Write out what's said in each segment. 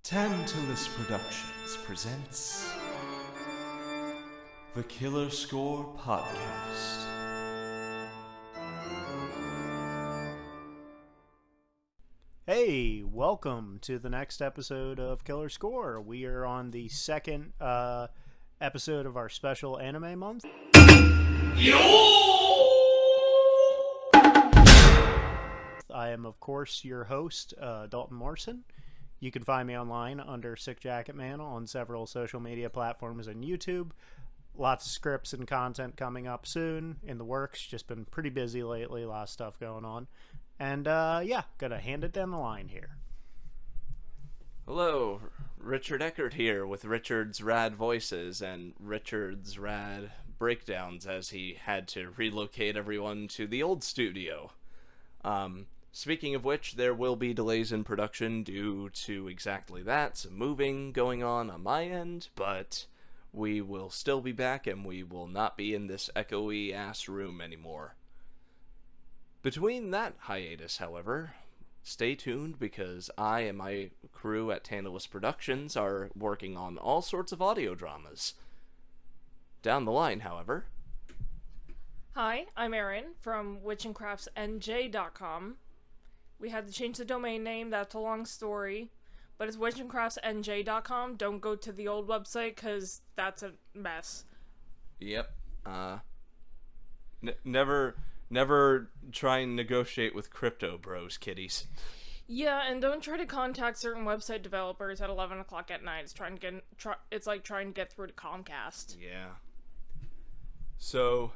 Tantalus Productions presents the Killer Score Podcast. Hey, welcome to the next episode of Killer Score. We are on the second episode of our special anime month. I am, of course, your host, Daulton Morrison. You can find me online under Sick Jacket Man on several social media platforms and YouTube. Lots of scripts and content coming up soon in the works. Just been pretty busy lately. A lot of stuff going on. And, gonna hand it down the line here. Hello, Richard Eckert here with Richard's Rad Voices and Richard's Rad Breakdowns as he had to relocate everyone to the old studio. Speaking of which, there will be delays in production due to exactly that, some moving going on my end, but we will still be back and we will not be in this echoey ass room anymore. Between that hiatus, however, stay tuned because I and my crew at Tantalus Productions are working on all sorts of audio dramas. Down the line, however... Hi, I'm Erin from witchandcraftsnj.com. We had to change the domain name, that's a long story, but it's witchandcraftsnj.com. Don't go to the old website because that's a mess. Yep. Never try and negotiate with crypto bros, kiddies. Yeah, and don't try to contact certain website developers at 11 o'clock at night. It's like trying to get through to Comcast. Yeah. So,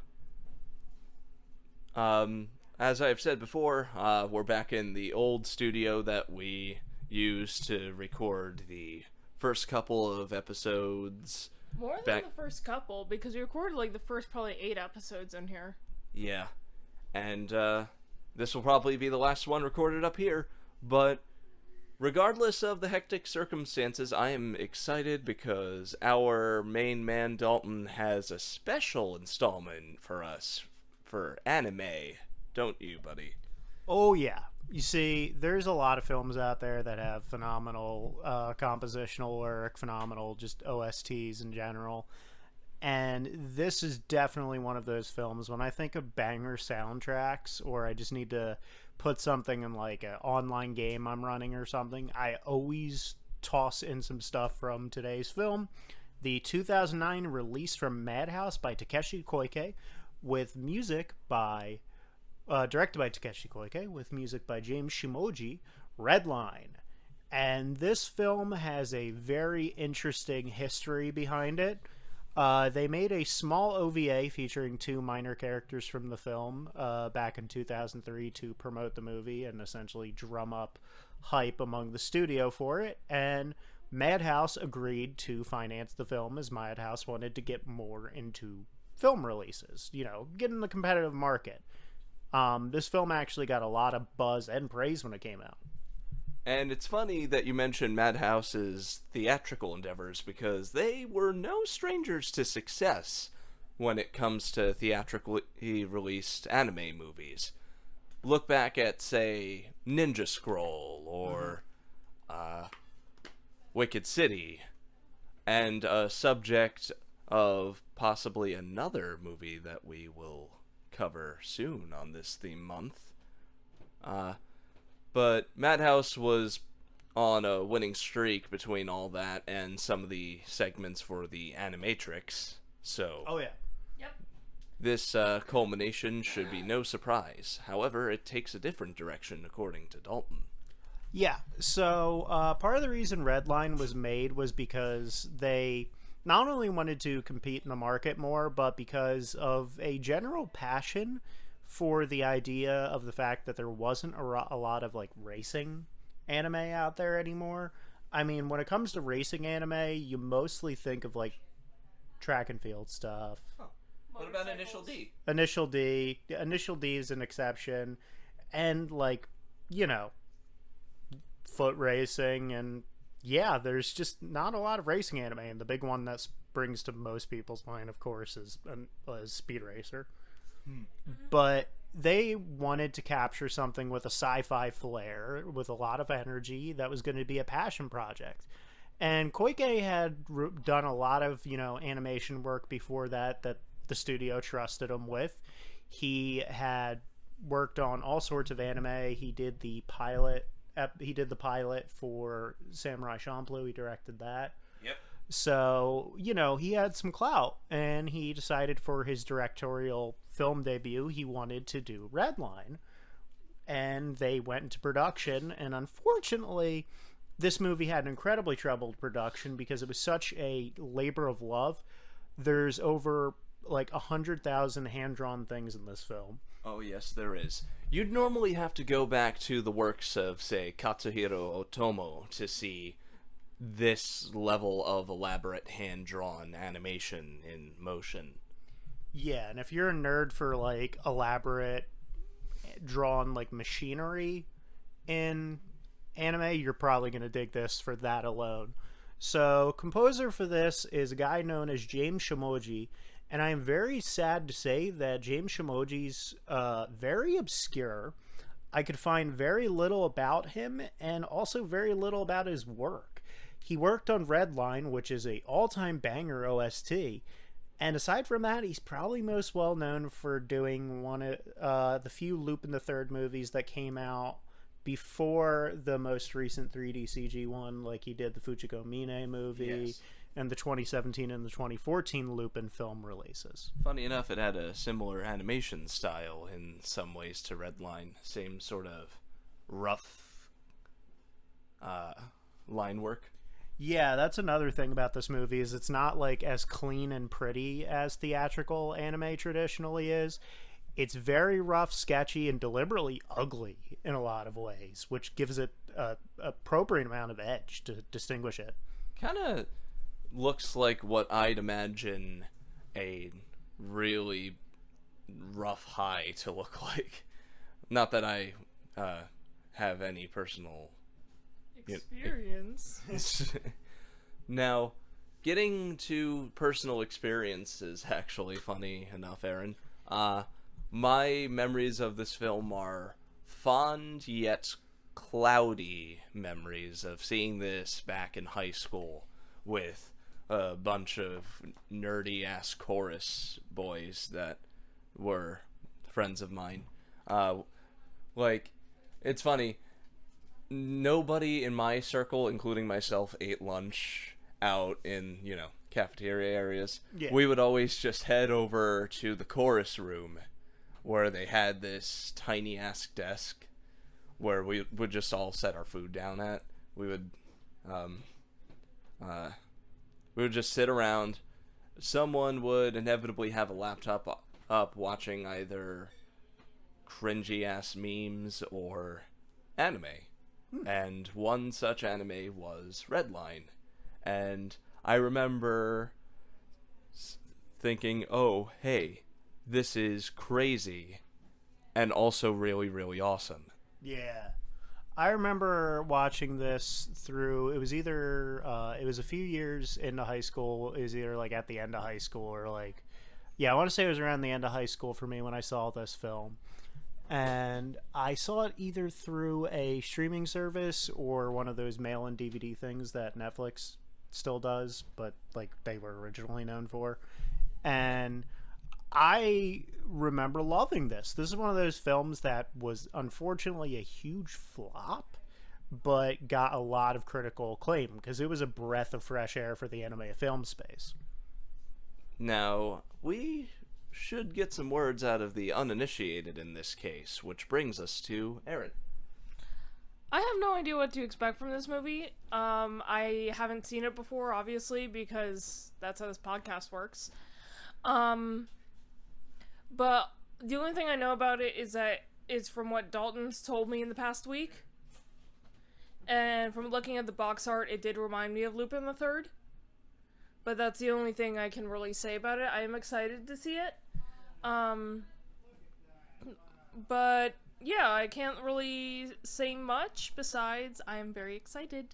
as I've said before, we're back in the old studio that we used to record the first couple of episodes. More than the first couple, because we recorded like the first probably 8 episodes in here. Yeah. And this will probably be the last one recorded up here, but regardless of the hectic circumstances, I am excited because our main man Daulton has a special installment for us for anime. Don't you, buddy? Oh, yeah. You see, there's a lot of films out there that have phenomenal compositional work, phenomenal just OSTs in general. And this is definitely one of those films. When I think of banger soundtracks, or I just need to put something in like an online game I'm running or something, I always toss in some stuff from today's film. The 2009 release from Madhouse by Takeshi Koike, with music by... directed by Takeshi Koike, with music by James Shimoji, Redline. And this film has a very interesting history behind it. They made a small OVA featuring 2 minor characters from the film back in 2003 to promote the movie and essentially drum up hype among the studio for it. And Madhouse agreed to finance the film as Madhouse wanted to get more into film releases, get in the competitive market. This film actually got a lot of buzz and praise when it came out. And it's funny that you mentioned Madhouse's theatrical endeavors because they were no strangers to success when it comes to theatrically released anime movies. Look back at, say, Ninja Scroll or Wicked City, and a subject of possibly another movie that we will cover soon on this theme month. But Madhouse was on a winning streak between all that and some of the segments for the Animatrix. So, oh yeah, yep. This culmination should be no surprise. However, it takes a different direction according to Daulton. Yeah, so part of the reason Redline was made was because they not only wanted to compete in the market more, but because of a general passion for the idea of the fact that there wasn't a lot of like racing anime out there anymore. I mean, when it comes to racing anime, you mostly think of like track and field stuff. Huh. What about Initial D? Initial D is an exception, and like, foot racing, and yeah, there's just not a lot of racing anime, and the big one that springs to most people's mind, of course, is Speed Racer. But they wanted to capture something with a sci-fi flair, with a lot of energy, that was going to be a passion project. And Koike had done a lot of, animation work before that the studio trusted him with. He had worked on all sorts of anime. He did the pilot. He did the pilot for Samurai Champloo. He directed that. Yep. So, he had some clout, and he decided for his directorial film debut, he wanted to do Redline. And they went into production, and unfortunately, this movie had an incredibly troubled production because it was such a labor of love. There's over, 100,000 hand-drawn things in this film. Oh, yes, there is. You'd normally have to go back to the works of, say, Katsuhiro Otomo to see this level of elaborate hand-drawn animation in motion. Yeah, and if you're a nerd for, elaborate drawn, machinery in anime, you're probably going to dig this for that alone. So, composer for this is a guy known as James Shimoji, and I am very sad to say that James Shimoji's very obscure. I could find very little about him, and also very little about his work. He worked on Redline, which is a all-time banger OST, and aside from that, he's probably most well known for doing one of the few Lupin the Third movies that came out before the most recent 3D CG one, like he did the Fujiko Mine movie, Yes. and the 2017 and the 2014 Lupin film releases. Funny enough, it had a similar animation style in some ways to Redline. Same sort of rough line work. Yeah, that's another thing about this movie, is it's not as clean and pretty as theatrical anime traditionally is. It's very rough, sketchy, and deliberately ugly in a lot of ways, which gives it a appropriate amount of edge to distinguish it. Kind of looks like what I'd imagine a really rough high to look like. Not that I have any personal Experience. Now, getting to personal experience is actually funny enough, Erin. My memories of this film are fond yet cloudy memories of seeing this back in high school with a bunch of nerdy-ass chorus boys that were friends of mine. It's funny. Nobody in my circle, including myself, ate lunch out in, cafeteria areas. Yeah. We would always just head over to the chorus room where they had this tiny-ass desk where we would just all set our food down at. We would just sit around. Someone would inevitably have a laptop up watching either cringy-ass memes or anime. And one such anime was Redline. And I remember thinking, oh, hey, this is crazy and also really, really awesome. Yeah. I remember watching this through, it was either, it was a few years into high school, it was either at the end of high school or I want to say it was around the end of high school for me when I saw this film. And I saw it either through a streaming service or one of those mail-in DVD things that Netflix still does, but they were originally known for. And I remember loving this. This is one of those films that was unfortunately a huge flop, but got a lot of critical acclaim because it was a breath of fresh air for the anime film space. Now, we should get some words out of the uninitiated in this case, which brings us to Erin. I have no idea what to expect from this movie. I haven't seen it before, obviously, because that's how this podcast works. But the only thing I know about it is that it's from what Daulton's told me in the past week. And from looking at the box art, it did remind me of Lupin the Third. But that's the only thing I can really say about it. I am excited to see it. But yeah, I can't really say much besides I am very excited.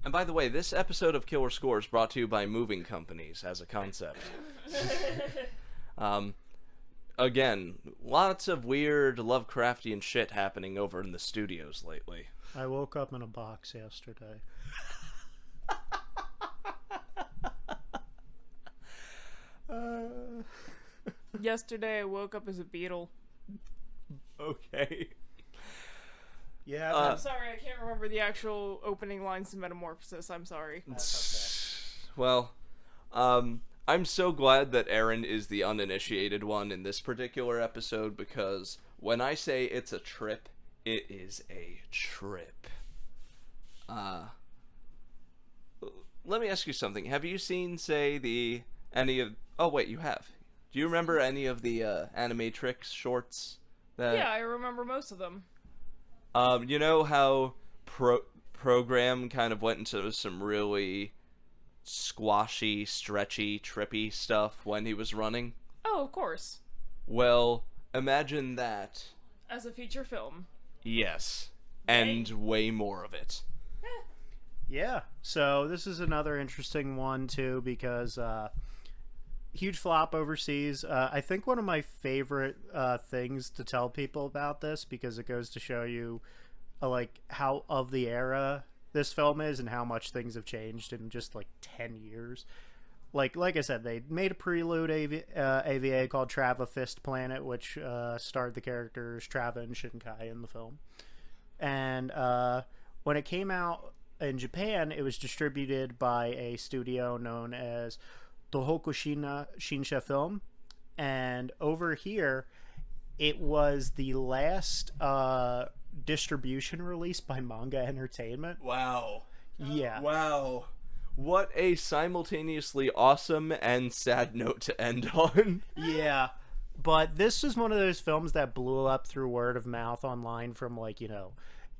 And by the way, this episode of Killer Score is brought to you by moving companies as a concept. again, lots of weird Lovecraftian shit happening over in the studios lately. I woke up in a box yesterday. Yesterday I woke up as a beetle. Okay. Yeah, I'm sorry, I can't remember the actual opening lines to Metamorphosis. I'm sorry. Well, I'm so glad that Erin is the uninitiated one in this particular episode, because when I say it's a trip, it is a trip. Let me ask you something. Have you seen, say, oh wait, you have. Do you remember any of the Animatrix shorts? Yeah, I remember most of them. You know how Program kind of went into some really squashy, stretchy, trippy stuff when he was running? Oh, of course. Well, imagine that. As a feature film. Yes. And way more of it. Yeah, so this is another interesting one, too, because huge flop overseas. I think one of my favorite things to tell people about this, because it goes to show you like how of the era this film is and how much things have changed in just like 10 years. Like I said, they made a prelude AVA called Trava Fist Planet, which starred the characters Trava and Shinkai in the film. And when it came out in Japan, it was distributed by a studio known as Tohoku Shinsha Film. And over here, it was the last distribution release by Manga Entertainment. Wow. Yeah. Wow. What a simultaneously awesome and sad note to end on. Yeah. But this is one of those films that blew up through word of mouth online from, like, you know,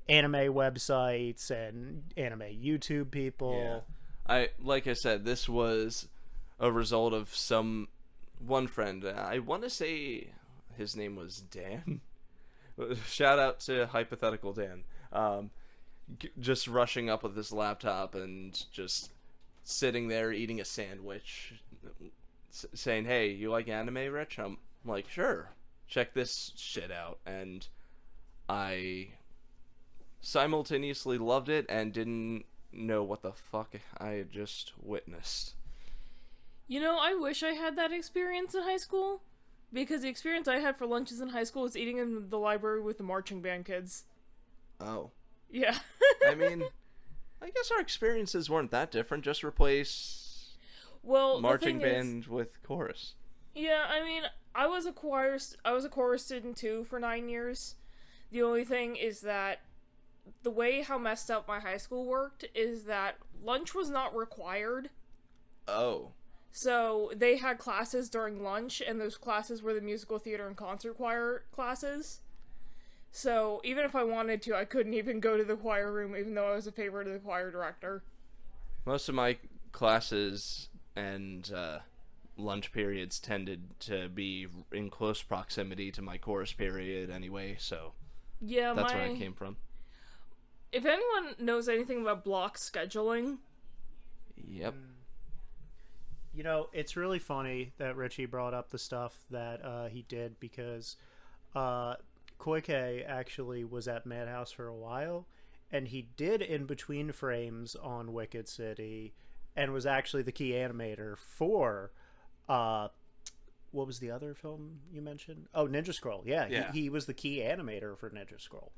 anime websites and anime YouTube people. Yeah. Like I said, this was a result of one friend. I want to say his name was Dan. Shout out to hypothetical Dan. Just rushing up with his laptop and just sitting there eating a sandwich, saying, "Hey, you like anime, Rich?" I'm like, "Sure, check this shit out." And I simultaneously loved it and didn't know what the fuck I had just witnessed. You know, I wish I had that experience in high school, because the experience I had for lunches in high school was eating in the library with the marching band kids. Oh. Yeah. I mean, I guess our experiences weren't that different. Just replace marching band with chorus. Yeah, I mean, I was a chorus student too for 9 years. The only thing is that the way how messed up my high school worked is that lunch was not required. Oh. So they had classes during lunch, and those classes were the musical theater and concert choir classes. So even if I wanted to, I couldn't even go to the choir room, even though I was a favorite of the choir director. Most of my classes and lunch periods tended to be in close proximity to my chorus period anyway, so yeah, that's where I came from. If anyone knows anything about block scheduling... Yep. You know, it's really funny that Richie brought up the stuff that he did, because Koike actually was at Madhouse for a while, and he did In Between Frames on Wicked City, and was actually the key animator for what was the other film you mentioned? Oh, Ninja Scroll. Yeah. He was the key animator for Ninja Scroll,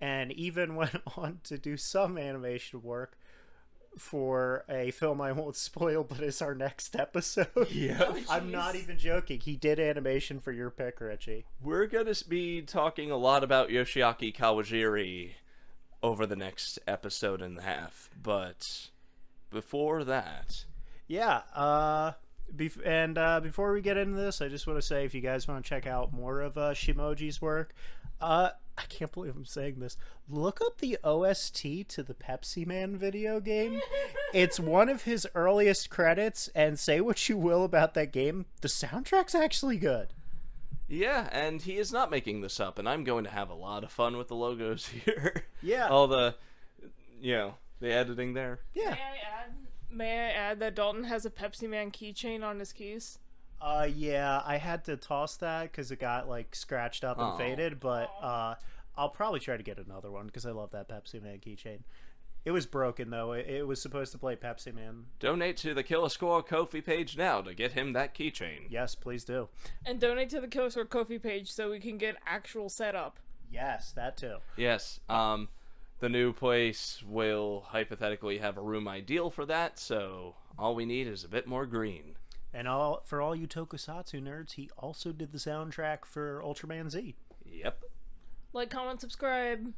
and even went on to do some animation work for a film I won't spoil, but it's our next episode. Yeah. Oh, I'm not even joking. He did animation for your pick, Richie. We're going to be talking a lot about Yoshiaki Kawajiri over the next episode and a half, but before that... Yeah, before we get into this, I just want to say, if you guys want to check out more of Shimoji's work, I can't believe I'm saying this. Look up the OST to the Pepsi Man video game. It's one of his earliest credits, and say what you will about that game, the soundtrack's actually good. Yeah, and he is not making this up, and I'm going to have a lot of fun with the logos here. Yeah. All the, the editing there. Yeah. May I add that Daulton has a Pepsi Man keychain on his keys? Yeah, I had to toss that because it got like scratched up and Oh. faded, but I'll probably try to get another one because I love that Pepsi Man keychain. It was broken though. It was supposed to play Pepsi Man. Donate to the Kill a Score Ko-fi page now to get him that keychain. Yes, please do. And donate to the Killer Sword Ko-fi page so we can get actual setup. Yes, that too. Yes. The new place will hypothetically have a room ideal for that, so all we need is a bit more green. And for all you Tokusatsu nerds, he also did the soundtrack for Ultraman Z. Yep. Like, comment, subscribe.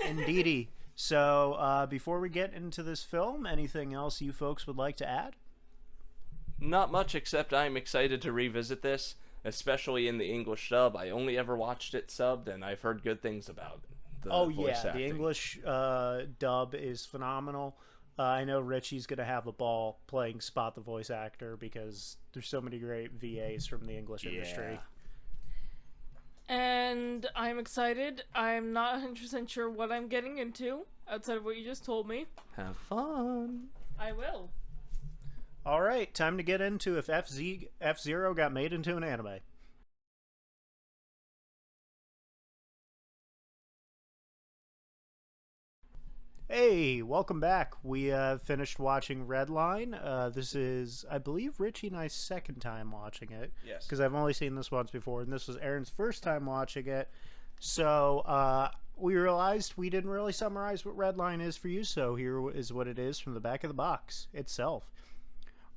Indeedy. So, before we get into this film, anything else you folks would like to add? Not much, except I'm excited to revisit this, especially in the English dub. I only ever watched it subbed, and I've heard good things about the voice acting. The English dub is phenomenal. I know Richie's going to have a ball playing Spot the voice actor because there's so many great VAs from the English industry. And I'm excited. I'm not 100% sure what I'm getting into outside of what you just told me. Have fun. I will. All right, time to get into if F-Zero got made into an anime. Hey, welcome back. We finished watching Redline. This is, I believe, Richie and I's second time watching it. Yes. Because I've only seen this once before, and this was Erin's first time watching it. So we realized we didn't really summarize what Redline is for you, so here is what it is from the back of the box itself.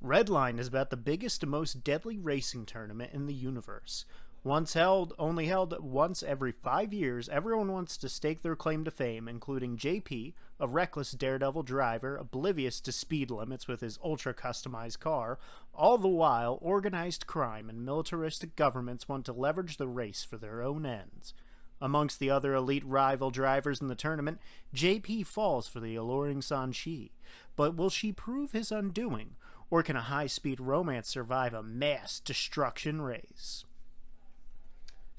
Redline is about the biggest and most deadly racing tournament in the universe. Only held once every 5 years, everyone wants to stake their claim to fame, including JP, a reckless daredevil driver, oblivious to speed limits with his ultra-customized car. All the while, organized crime and militaristic governments want to leverage the race for their own ends. Amongst the other elite rival drivers in the tournament, JP falls for the alluring Sanchi. But will she prove his undoing, or can a high-speed romance survive a mass destruction race?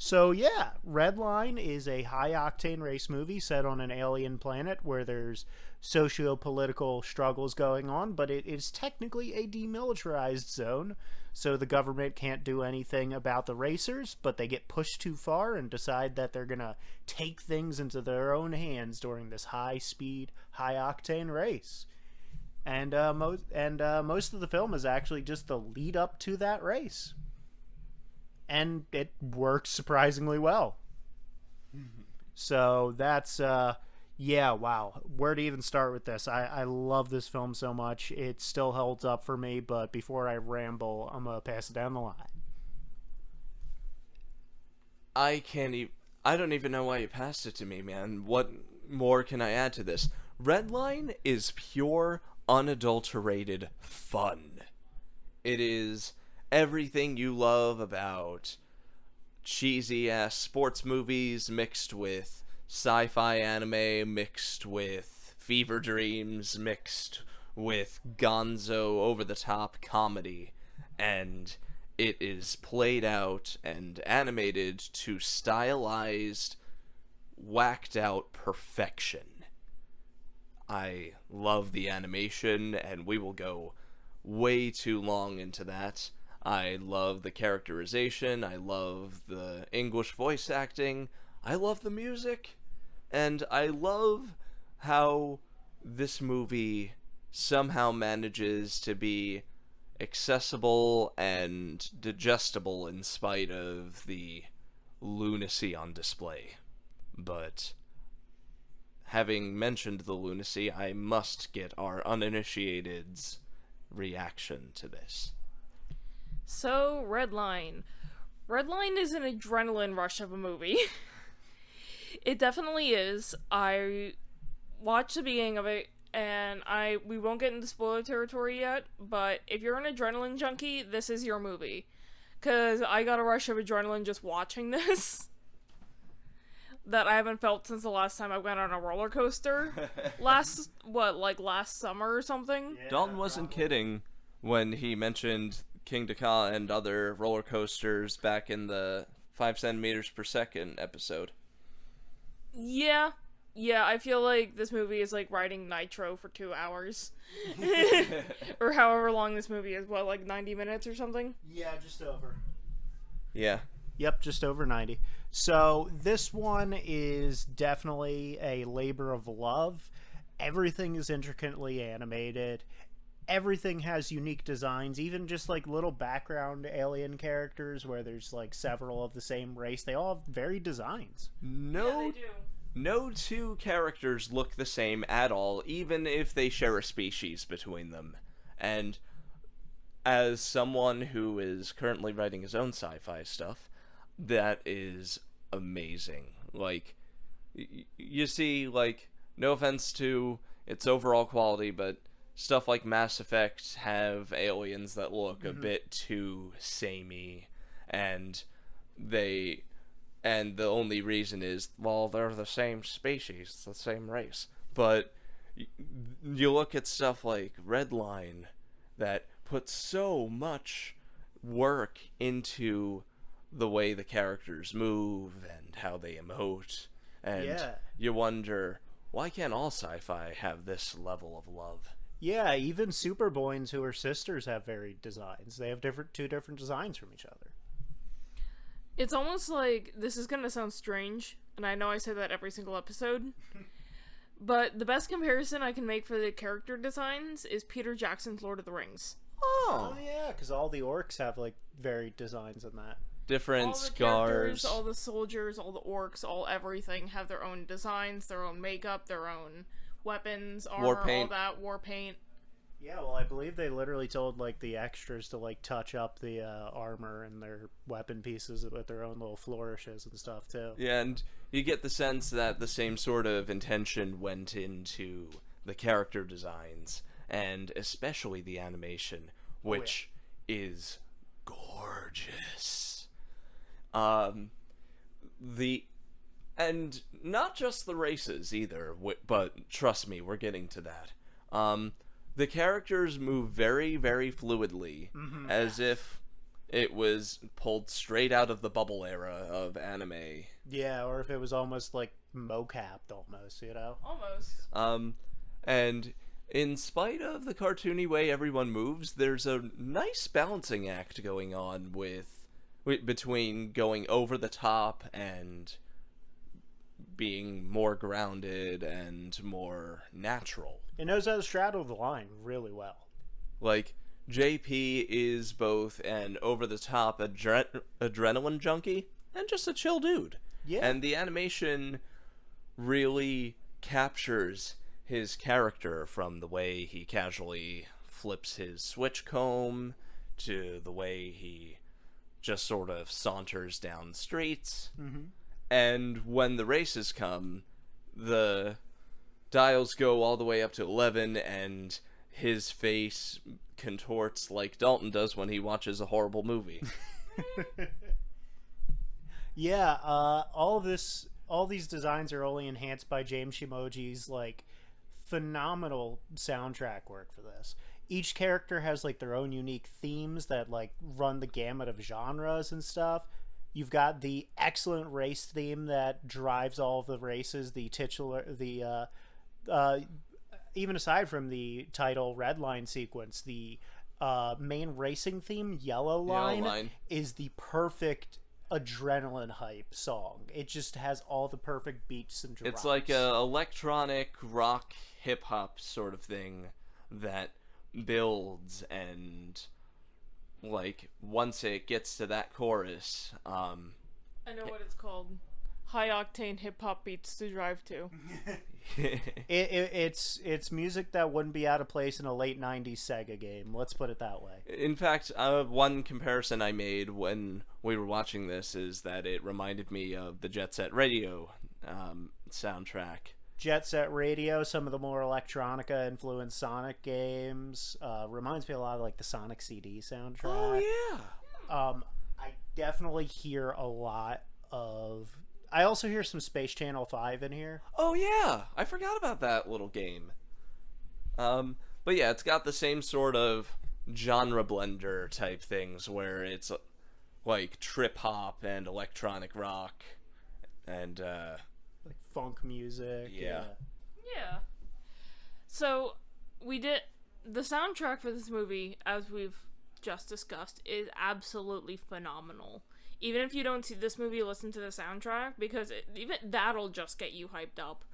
So yeah, Redline is a high-octane race movie set on an alien planet where there's socio-political struggles going on, but it is technically a demilitarized zone, so the government can't do anything about the racers, but they get pushed too far and decide that they're gonna take things into their own hands during this high-speed, high-octane race. And most of the film is actually just the lead up to that race. And it works surprisingly well. So that's, yeah, wow. Where to even start with this? I love this film so much. It still holds up for me, but before I ramble, I'm going to pass it down the line. I don't even know why you passed it to me, man. What more can I add to this? Redline is pure, unadulterated fun. It is everything you love about cheesy-ass sports movies mixed with sci-fi anime, mixed with fever dreams, mixed with gonzo over-the-top comedy. And it is played out and animated to stylized, whacked-out perfection. I love the animation, and we will go way too long into that. I love the characterization, I love the English voice acting, I love the music, and I love how this movie somehow manages to be accessible and digestible in spite of the lunacy on display. But having mentioned the lunacy, I must get our uninitiated's reaction to this. So, Redline. Redline is an adrenaline rush of a movie. It definitely is. I watched the beginning of it, and we won't get into spoiler territory yet, but if you're an adrenaline junkie, this is your movie. Because I got a rush of adrenaline just watching this that I haven't felt since the last time I went on a roller coaster. last summer or something? Yeah, Daulton wasn't kidding when he mentioned King Dakar and other roller coasters back in the 5 centimeters per second episode. Yeah, Yeah, I feel like this movie is like riding Nitro for 2 hours. Or however long this movie is. What, like 90 minutes or something? Yeah, just over. Yeah. Yep, just over 90. So this one is definitely a labor of love. Everything is intricately animated. Everything has unique designs, even just like little background alien characters where there's like several of the same race. They all have varied designs. No, Yeah, they do. no two characters look the same at all, even if they share a species between them. And as someone who is currently writing his own sci-fi stuff, that is amazing. Like, you see, like, no offense to its overall quality, but stuff like Mass Effect have aliens that look a bit too samey, and the only reason is, well, they're the same species, the same race. But you look at stuff like Redline that puts so much work into the way the characters move and how they emote, and you wonder, why can't all sci-fi have this level of love? Yeah, even Superboys, who are sisters, have varied designs. They have two different designs from each other. It's almost like, this is gonna sound strange, and I know I say that every single episode, but the best comparison I can make for the character designs is Peter Jackson's Lord of the Rings. Oh yeah, because all the orcs have like varied designs in that. Different All the scars. characters, all the soldiers, all the orcs, all everything have their own designs, their own makeup, their own weapons, armor, War paint. all that, war paint. Yeah, well, I believe they literally told like the extras to like touch up the armor and their weapon pieces with their own little flourishes and stuff too. Yeah, and you get the sense that the same sort of intention went into the character designs, and especially the animation, which is gorgeous. And not just the races either, but trust me, we're getting to that. The characters move very, very fluidly, as if it was pulled straight out of the bubble era of anime. Yeah, or if it was almost like mocapped almost, you know? Almost. And in spite of the cartoony way everyone moves, there's a nice balancing act going on between going over the top and being more grounded and more natural. It knows how to straddle the line really well. Like, JP is both an over-the-top adrenaline junkie and just a chill dude. Yeah. And the animation really captures his character, from the way he casually flips his switch comb to the way he just sort of saunters down streets. And when the races come, the dials go all the way up to 11, and his face contorts like Daulton does when he watches a horrible movie. Yeah, all these designs are only enhanced by James Shimoji's like phenomenal soundtrack work for this. Each character has like their own unique themes that like run the gamut of genres and stuff. You've got the excellent race theme that drives all of the races. The titular, even aside from the title Redline sequence, the main racing theme Yellow Line is the perfect adrenaline hype song. It just has all the perfect beats and drops. It's like a electronic rock hip hop sort of thing that builds, and like once it gets to that chorus, I know what it's called. High octane hip hop beats to drive to. It's music that wouldn't be out of place in a late 90s Sega game. Let's put it that way. In fact, one comparison I made when we were watching this is that it reminded me of the Jet Set Radio soundtrack. Jet Set Radio, some of the more electronica influenced Sonic games. Reminds me a lot of like the Sonic CD soundtrack. Oh yeah. I definitely hear a lot of... I also hear some Space Channel 5 in here. Oh yeah, I forgot about that little game. But yeah, it's got the same sort of genre blender type things where it's like trip hop and electronic rock and Like funk music. Yeah. Yeah. So, the soundtrack for this movie, as we've just discussed, is absolutely phenomenal. Even if you don't see this movie, listen to the soundtrack, because even that'll just get you hyped up.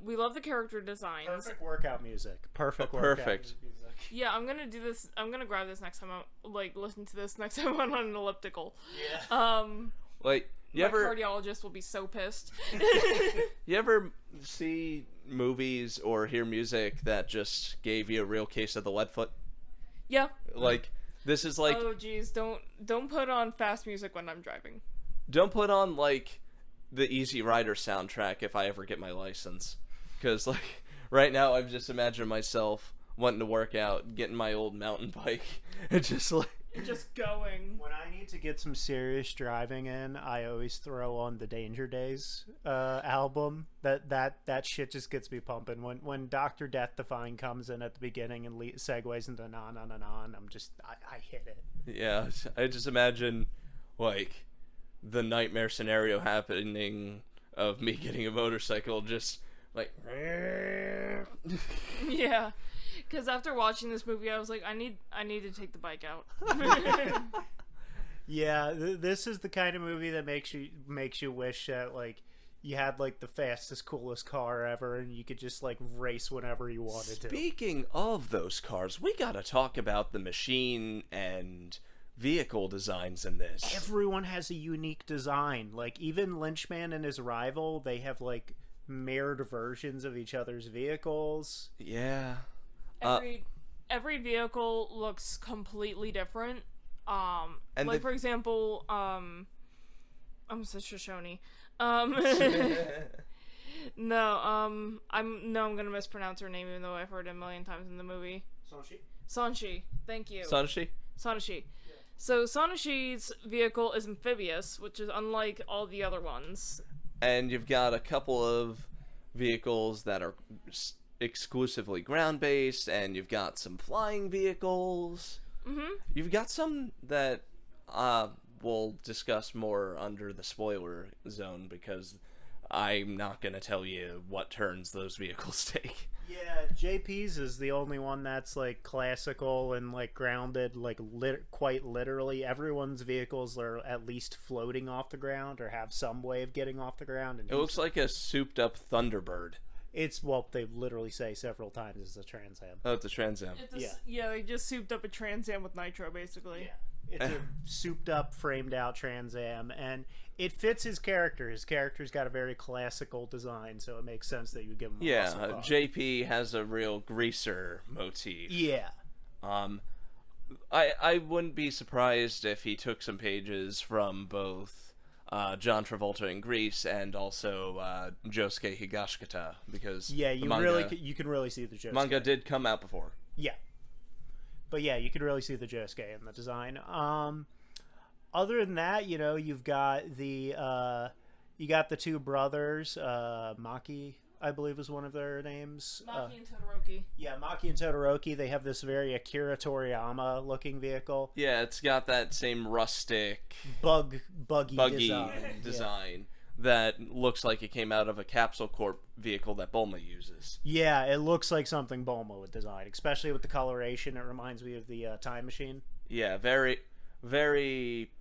We love the character designs. Perfect workout music. Perfect. Perfect. Music. Yeah, I'm gonna do this. I'm gonna grab this next time. Listen to this next time I'm on an elliptical. Yeah. Like, My cardiologist will be so pissed. you ever see movies or hear music that just gave you a real case of the lead foot? Yeah. Like, this is like... Oh, jeez, don't put on fast music when I'm driving. Don't put on, like, the Easy Rider soundtrack if I ever get my license. Because, like, right now I've just imagined myself wanting to work out, getting my old mountain bike, and just, like... Just going. When I need to get some serious driving in, I always throw on the Danger Days album. That shit just gets me pumping. When Dr. Death Define comes in at the beginning and segues into na na na na, and I hit it. Yeah, I just imagine, like, the nightmare scenario happening of me getting a motorcycle, just, like... Yeah. Because after watching this movie, I was like, I need to take the bike out. Yeah, this is the kind of movie that makes you wish that, like, you had, like, the fastest, coolest car ever, and you could just, like, race whenever you wanted to. Speaking of those cars, we gotta talk about the machine and vehicle designs in this. Everyone has a unique design. Like, even Lynchman and his rival, they have, like, mirrored versions of each other's vehicles. Yeah. Every vehicle looks completely different. And like, for example, I'm such a Shoshone. I'm gonna mispronounce her name, even though I've heard it a million times in the movie. Sanshi. Thank you. Sanshi? Sanshi. Yeah. So Sanashi's vehicle is amphibious, which is unlike all the other ones. And you've got a couple of vehicles that are exclusively ground-based, and you've got some flying vehicles. Mm-hmm. You've got some that we'll discuss more under the spoiler zone, because I'm not going to tell you what turns those vehicles take. Yeah, JP's is the only one that's, like, classical and, like, grounded, like, quite literally. Everyone's vehicles are at least floating off the ground or have some way of getting off the ground. And it looks like a souped-up Thunderbird. They literally say several times it's a Trans Am. Oh, it's a Trans Am. Yeah, they just souped up a Trans Am with nitro, basically. Yeah. It's a souped up, framed out Trans Am, and it fits his character. His character's got a very classical design, so it makes sense that you give him a muscle car. JP has a real greaser motif. Yeah. I wouldn't be surprised if he took some pages from both John Travolta in Grease and also Josuke Higashikata, because you can really see the Josuke. Manga did come out before. Yeah. But yeah, you could really see the Josuke in the design. Other than that, you've got the two brothers, Maki, I believe is one of their names. Maki and Todoroki. Yeah, Maki and Todoroki. They have this very Akira Toriyama looking vehicle. Yeah, it's got that same rustic buggy design that looks like it came out of a Capsule Corp vehicle that Bulma uses. Yeah, it looks like something Bulma would design, especially with the coloration. It reminds me of the Time Machine. Yeah, very, very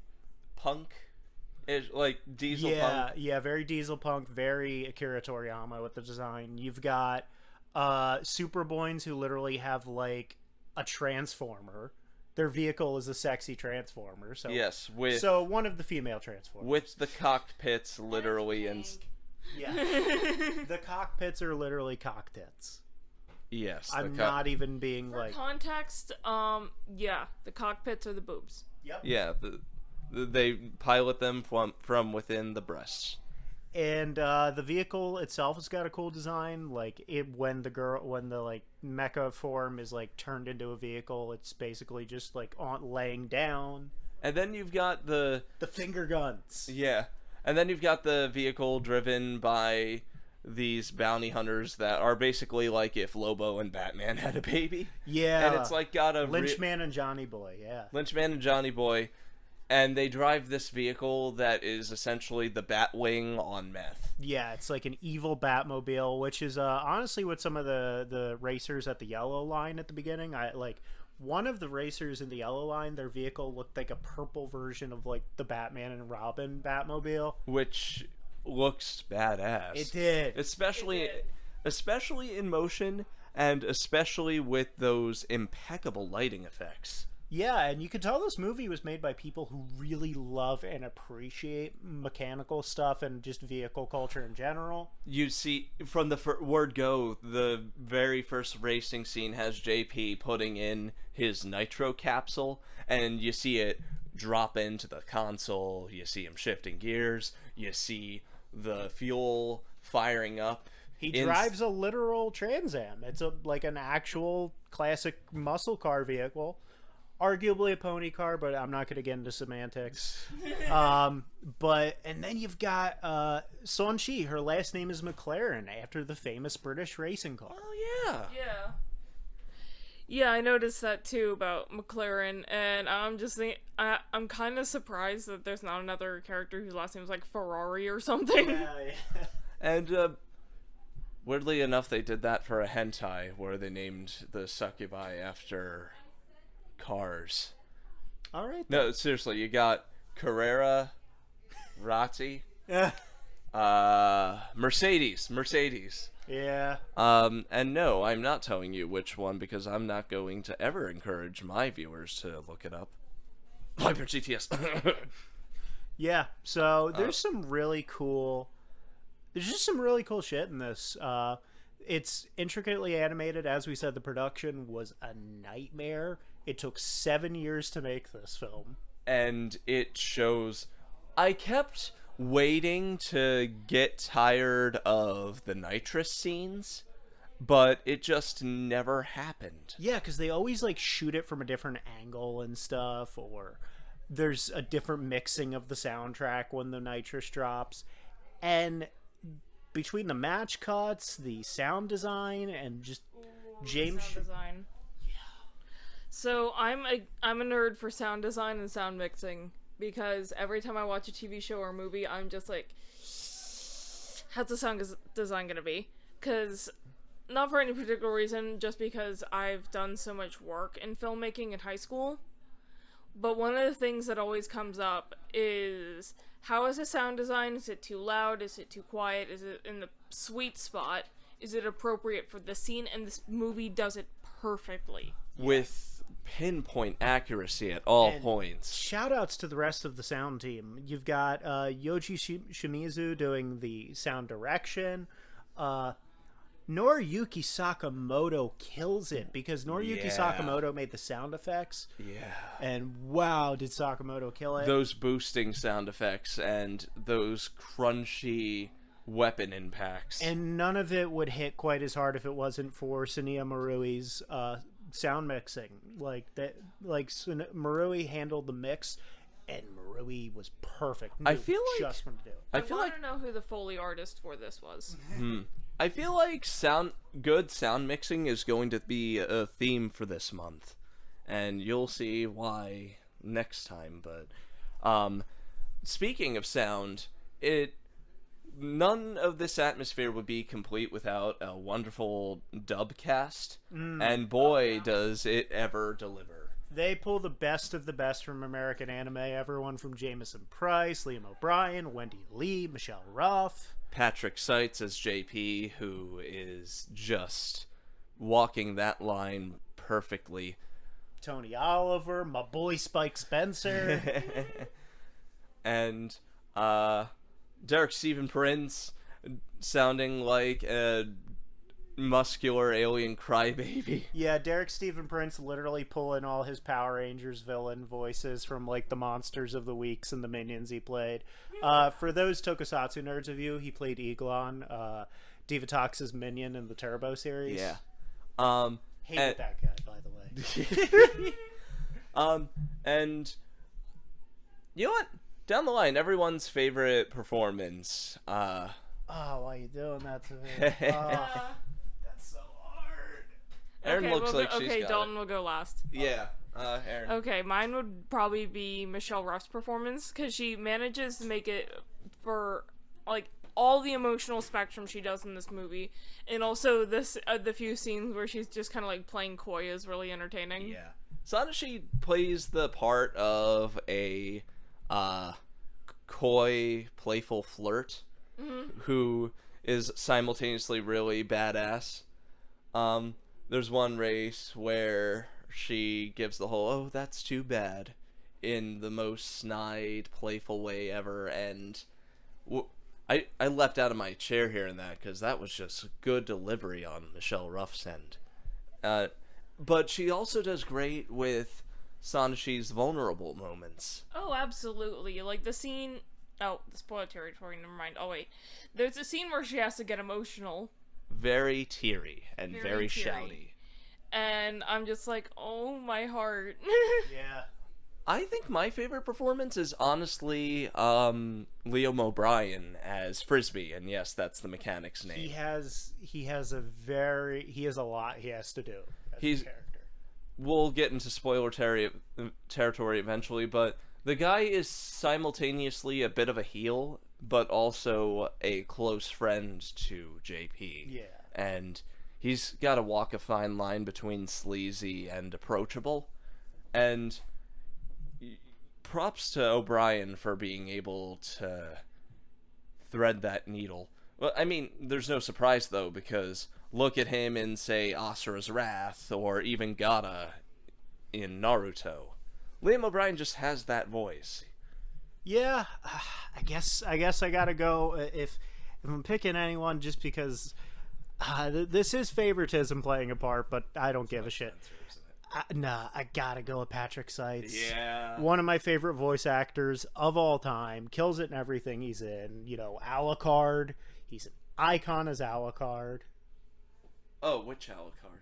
punk. It's like diesel punk. Yeah, very diesel punk, very Akira Toriyama with the design. You've got Superboys who literally have, like, a transformer. Their vehicle is a sexy transformer. So yes, one of the female transformers. With the cockpits literally Yeah. The cockpits are literally cockpits. Yes. I'm not even being For context, the cockpits are the boobs. Yep. Yeah, they pilot them from within the breasts. And the vehicle itself has got a cool design. Like, when the like mecha form is, like, turned into a vehicle, it's basically just, like, laying down. And then you've got the finger guns. Yeah. And then you've got the vehicle driven by these bounty hunters that are basically like if Lobo and Batman had a baby. Yeah. And it's like got a Lynchman and Johnny Boy, yeah. Lynchman and Johnny Boy. And they drive this vehicle that is essentially the Batwing on meth. Yeah, it's like an evil Batmobile, which is honestly what some of the racers at the yellow line at the beginning. One of the racers in the yellow line, their vehicle looked like a purple version of like the Batman and Robin Batmobile, Which looks badass. It did. Especially in motion, and especially with those impeccable lighting effects. Yeah, and you could tell this movie was made by people who really love and appreciate mechanical stuff and just vehicle culture in general. You see, from the word go, the very first racing scene has JP putting in his nitro capsule, and you see it drop into the console, you see him shifting gears, you see the fuel firing up. He drives a literal Trans Am. It's like an actual classic muscle car vehicle. Arguably a pony car, but I'm not going to get into semantics. And then you've got Sonchi. Her last name is McLaren, after the famous British racing car. Oh, yeah. Yeah, I noticed that too about McLaren, and I'm just thinking, I'm kind of surprised that there's not another character whose last name is like Ferrari or something. Yeah. And weirdly enough, they did that for a hentai where they named the succubi after cars. All right. No, seriously, you got Carrera, Razzi, Mercedes. Yeah. And no, I'm not telling you which one because I'm not going to ever encourage my viewers to look it up. Hyper GTS. Yeah. So there's some really cool. There's just some really cool shit in this. It's intricately animated. As we said, the production was a nightmare. It took 7 years to make this film. And it shows. I kept waiting to get tired of the nitrous scenes, but it just never happened. Yeah, because they always like shoot it from a different angle and stuff, or there's a different mixing of the soundtrack when the nitrous drops. And between the match cuts, the sound design, and just James Sound design. So I'm a nerd for sound design and sound mixing, because every time I watch a TV show or movie, I'm just like, how's the sound design gonna be? Because, not for any particular reason, just because I've done so much work in filmmaking in high school. But one of the things that always comes up is, how is the sound design? Is it too loud? Is it too quiet? Is it in the sweet spot? Is it appropriate for the scene? And this movie does it perfectly. With pinpoint accuracy at all points. Shout outs to the rest of the sound team. You've got Yoji Shimizu doing the sound direction. Noriyuki Sakamoto kills it, because Noriyuki Sakamoto made the sound effects. Yeah. And wow, did Sakamoto kill it. Those boosting sound effects and those crunchy weapon impacts. And none of it would hit quite as hard if it wasn't for Sunya Marui's sound mixing. Marui handled the mix, and Marui was perfect. I feel like just when to do it. I want to know who the Foley artist for this was. I feel like good sound mixing is going to be a theme for this month, and you'll see why next time. But speaking of sound, none of this atmosphere would be complete without a wonderful dub cast, and boy, does it ever deliver. They pull the best of the best from American anime. Everyone from Jameson Price, Liam O'Brien, Wendy Lee, Michelle Ruff, Patrick Seitz as JP, who is just walking that line perfectly. Tony Oliver, my boy Spike Spencer. And Derek Stephen Prince sounding like a muscular alien crybaby. Yeah, Derek Stephen Prince literally pulling all his Power Rangers villain voices from like the Monsters of the Weeks and the Minions he played. For those Tokusatsu nerds of you, he played Eglon, Divatox's minion in the Turbo series. Yeah. Hated that guy, by the way. And you know what? Down the line, everyone's favorite performance. Oh, why are you doing that to me? That's so hard. Erin looks like she's got Dalton will go last. it. Yeah. Erin. Okay, mine would probably be Michelle Ruff's performance, because she manages to make it for, like, all the emotional spectrum she does in this movie, and also the few scenes where she's just kind of like playing coy is really entertaining. Yeah. Sanashi plays the part of a coy, playful flirt who is simultaneously really badass. There's one race where she gives the whole, "oh, that's too bad," in the most snide, playful way ever, and I leapt out of my chair hearing that, because that was just good delivery on Michelle Ruff's end. But she also does great with Sanashi's vulnerable moments. Oh, absolutely. Like the scene... Oh, the spoiler territory, never mind. Oh, wait. There's a scene where she has to get emotional. Very teary and very teary. shouty. And I'm just like, oh, my heart. Yeah. I think my favorite performance is honestly Liam O'Brien as Frisbee, and yes, that's the mechanic's name. He has a lot he has to do as He's- a character. We'll get into spoiler territory eventually, but the guy is simultaneously a bit of a heel, but also a close friend to JP. Yeah. And he's got to walk a fine line between sleazy and approachable. And props to O'Brien for being able to thread that needle. Well, I mean, there's no surprise, though, because look at him in, say, Asura's Wrath, or even Gaara in Naruto. Liam O'Brien just has that voice. Yeah, I guess I gotta go if I'm picking anyone, just because this is favoritism playing a part, but I don't give a shit. I gotta go with Patrick Seitz. Yeah. One of my favorite voice actors of all time. Kills it in everything he's in. You know, Alucard. He's an icon as Alucard. Oh, which Alucard?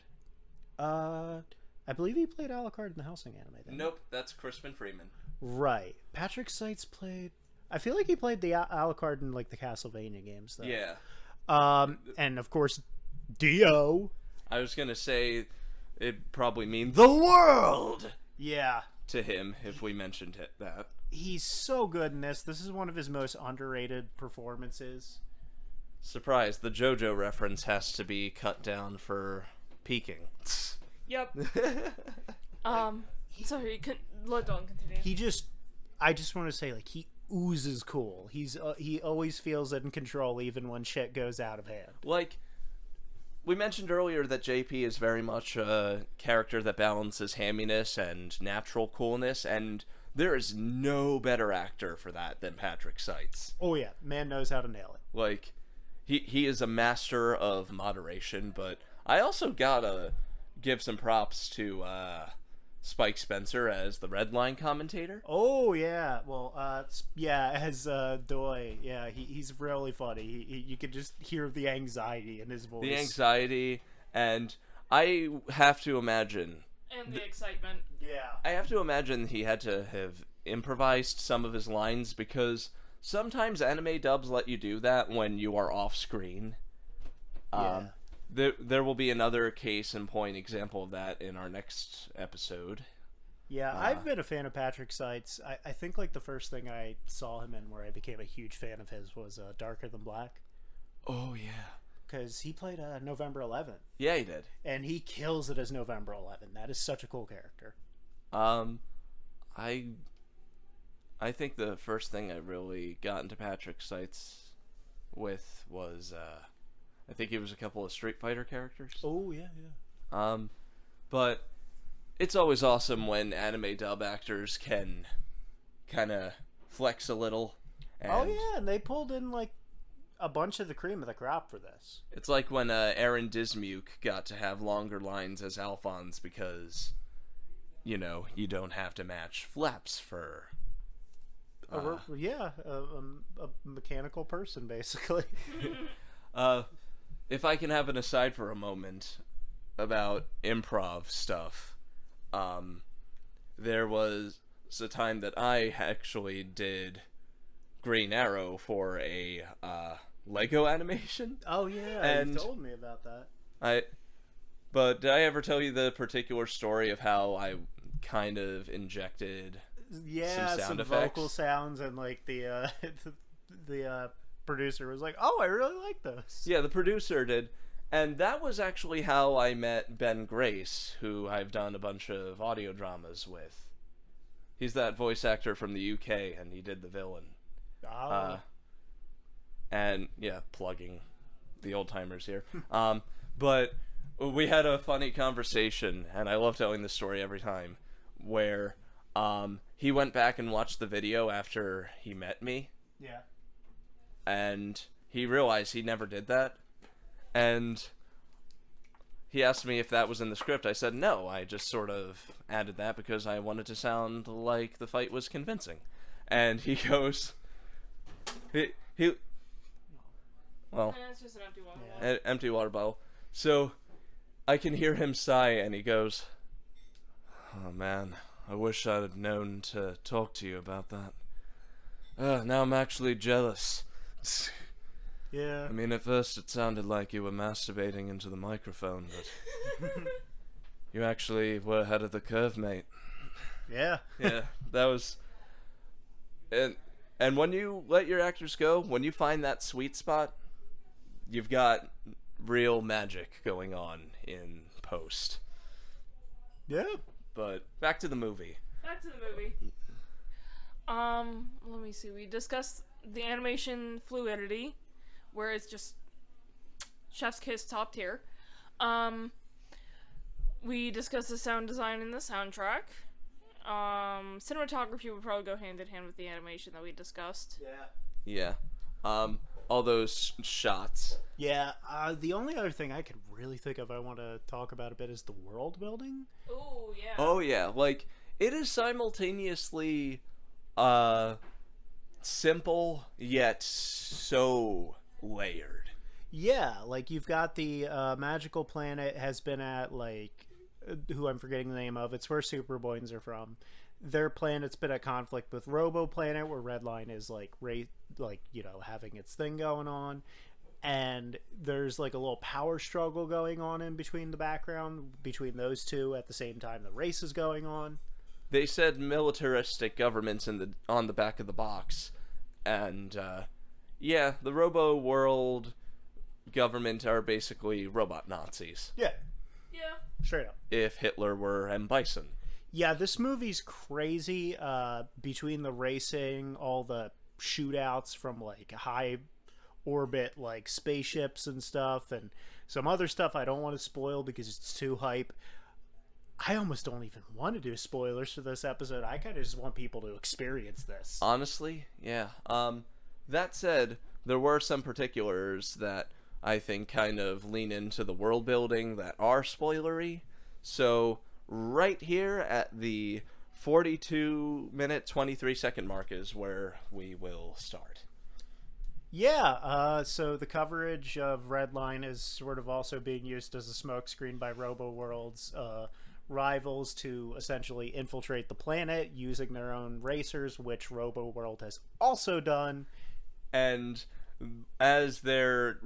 I believe he played Alucard in the Hellsing anime. Didn't he? Nope, that's Crispin Freeman. Right. Patrick Seitz played... I feel like he played the Alucard in, like, the Castlevania games, though. Yeah. And, of course, Dio. I was gonna say it'd probably mean the world Yeah. to him if we mentioned that. He's so good in this. This is one of his most underrated performances. Surprise, the JoJo reference has to be cut down for peaking. Yep. Sorry, let Dawn continue. I just want to say, like, he oozes cool. He always feels in control even when shit goes out of hand. Like, we mentioned earlier that JP is very much a character that balances hamminess and natural coolness, and there is no better actor for that than Patrick Seitz. Oh yeah, man knows how to nail it. Like, he is a master of moderation, but I also gotta give some props to Spike Spencer as the Redline commentator. Oh yeah, well, as Doi, yeah, he's really funny. You could just hear the anxiety in his voice. The anxiety, and I have to imagine... And the excitement. Yeah. I have to imagine he had to have improvised some of his lines, because sometimes anime dubs let you do that when you are off screen. Yeah. There will be another case in point example of that in our next episode. Yeah, I've been a fan of Patrick Seitz. I think like the first thing I saw him in where I became a huge fan of his was Darker Than Black. Oh yeah, because he played November 11th. Yeah, he did, and he kills it as November 11th. That is such a cool character. I think the first thing I really got into Patrick Seitz with was I think it was a couple of Street Fighter characters. Oh yeah. But it's always awesome when anime dub actors can kind of flex a little. And oh yeah, and they pulled in like a bunch of the cream of the crop for this. It's like when Erin Dismuke got to have longer lines as Alphonse because, you know, you don't have to match Flap's fur. A mechanical person, basically. If I can have an aside for a moment about improv stuff, there was a time that I actually did Green Arrow for a Lego animation. Oh yeah, and you told me about that. But did I ever tell you the particular story of how I kind of injected Yeah, some sound effects. vocal sounds, and like the producer was like, "Oh, I really like those." Yeah, the producer did. And that was actually how I met Ben Grace, who I've done a bunch of audio dramas with. He's that voice actor from the UK, and he did the villain. Oh. And, yeah, plugging the old-timers here. But we had a funny conversation, and I love telling this story every time, where he went back and watched the video after he met me. Yeah. And he realized he never did that. And he asked me if that was in the script. I said no, I just sort of added that because I wanted to sound like the fight was convincing. And he goes, well, it's just an empty water bottle. an empty water bottle. So I can hear him sigh, and he goes, "Oh man, I wish I'd have known to talk to you about that. Now I'm actually jealous." Yeah. I mean, at first it sounded like you were masturbating into the microphone, but you actually were ahead of the curve, mate. Yeah. Yeah, that was... And when you let your actors go, when you find that sweet spot, you've got real magic going on in post. Yeah. But back to the movie. Back to the movie. Let me see. We discussed the animation fluidity, where it's just chef's kiss top tier. We discussed the sound design and the soundtrack. Cinematography would probably go hand in hand with the animation that we discussed. Yeah. All those shots. Yeah. The only other thing I could really think of I want to talk about a bit is the world building. Oh, yeah. Oh, yeah. Like, it is simultaneously simple, yet so layered. Yeah, like you've got the magical planet has been at, like, who I'm forgetting the name of. It's where Superboyns are from. Their planet's been at conflict with Robo Planet, where Redline is like having its thing going on, and there's like a little power struggle going on in between the background between those two at the same time the race is going on. They said militaristic governments on the back of the box, and yeah, the Robo World government are basically robot Nazis. Yeah, Yeah. straight up. If Hitler were M. Bison. Yeah, this movie's crazy. Between the racing, all the shootouts from like high orbit like spaceships and stuff, and some other stuff I don't want to spoil because it's too hype. I almost don't even want to do spoilers for this episode. I kind of just want people to experience this. Honestly, yeah. That said, there were some particulars that I think kind of lean into the world building that are spoilery. So right here at the 42-minute, 23-second mark is where we will start. Yeah, so the coverage of Redline is sort of also being used as a smokescreen by Robo World's rivals to essentially infiltrate the planet using their own racers, which Robo World has also done. And as they're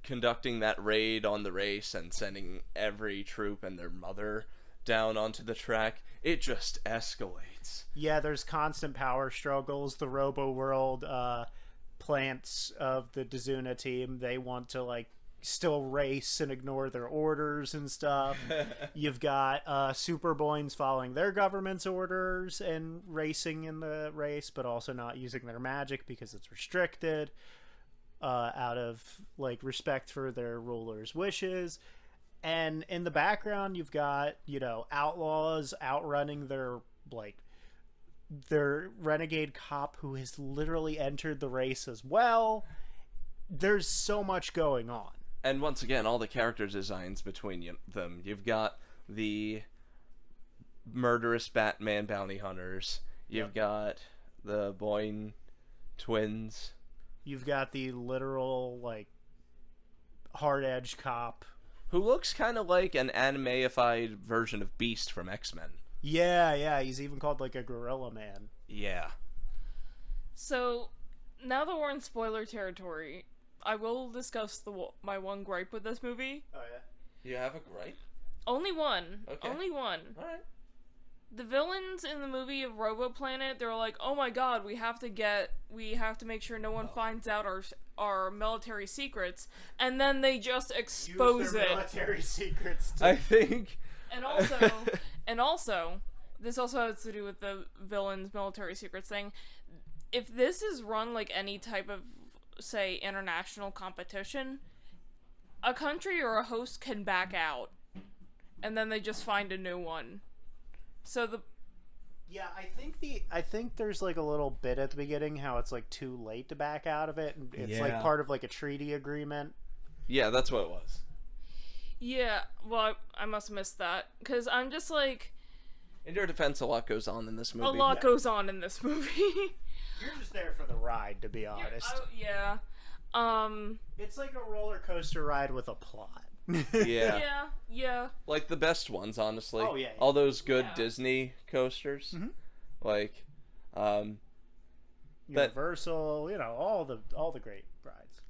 conducting that raid on the race and sending every troop and their mother down onto the track, it just escalates. Yeah, there's constant power struggles. The Robo World plants of the Dazuna team, they want to like still race and ignore their orders and stuff. You've got Superboyns following their government's orders and racing in the race, but also not using their magic because it's restricted out of like respect for their ruler's wishes. And in the background, you've got, you know, outlaws outrunning their renegade cop who has literally entered the race as well. There's so much going on. And once again, all the character designs between them. You've got the murderous Batman bounty hunters. You've got the Boyne twins. You've got the literal, like, hard-edged cop. Who looks kind of like an anime-ified version of Beast from X-Men. Yeah, he's even called, like, a gorilla man. Yeah. So, now that we're in spoiler territory, I will discuss my one gripe with this movie. Oh, yeah? You have a gripe? Only one. Okay. Only one. Alright. The villains in the movie of RoboPlanet, they're like, oh my god, we have to make sure no one finds out our military secrets, and then they just expose it. Military secrets. I think. And also, this also has to do with the villains' military secrets thing. If this is run like any type of, say, international competition, a country or a host can back out, and then they just find a new one. So I think there's like a little bit at the beginning how it's like too late to back out of it, and it's like part of like a treaty agreement. Yeah, that's what it was. Yeah, well, I must have missed that, because I'm just like... In your defense, a lot goes on in this movie. A lot goes on in this movie. You're just there for the ride, to be honest. Yeah. It's like a roller coaster ride with a plot. Yeah. Like the best ones, honestly. Oh, yeah. All those good Disney coasters. Mm-hmm. Like, Universal, all the great rides.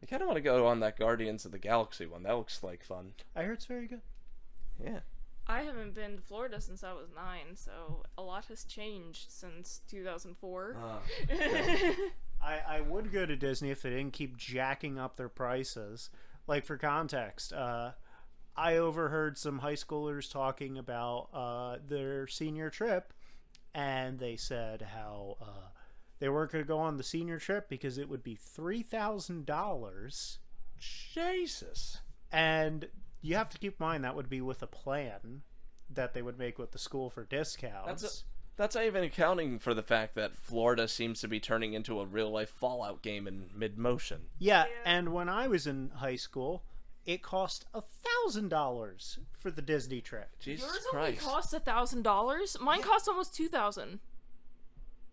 I kind of want to go on that Guardians of the Galaxy one. That looks like fun. I heard it's very good. Yeah. I haven't been to Florida since I was 9, so a lot has changed since 2004. Okay. I would go to Disney if they didn't keep jacking up their prices. Like, for context, I overheard some high schoolers talking about their senior trip, and they said how they weren't going to go on the senior trip because it would be $3,000. Jesus. And you have to keep in mind that would be with a plan that they would make with the school for discounts. That's not even accounting for the fact that Florida seems to be turning into a real-life Fallout game in mid-motion. Yeah, and when I was in high school, it cost $1,000 for the Disney trip. Jesus Yours Christ. only cost $1,000? Mine cost almost $2,000.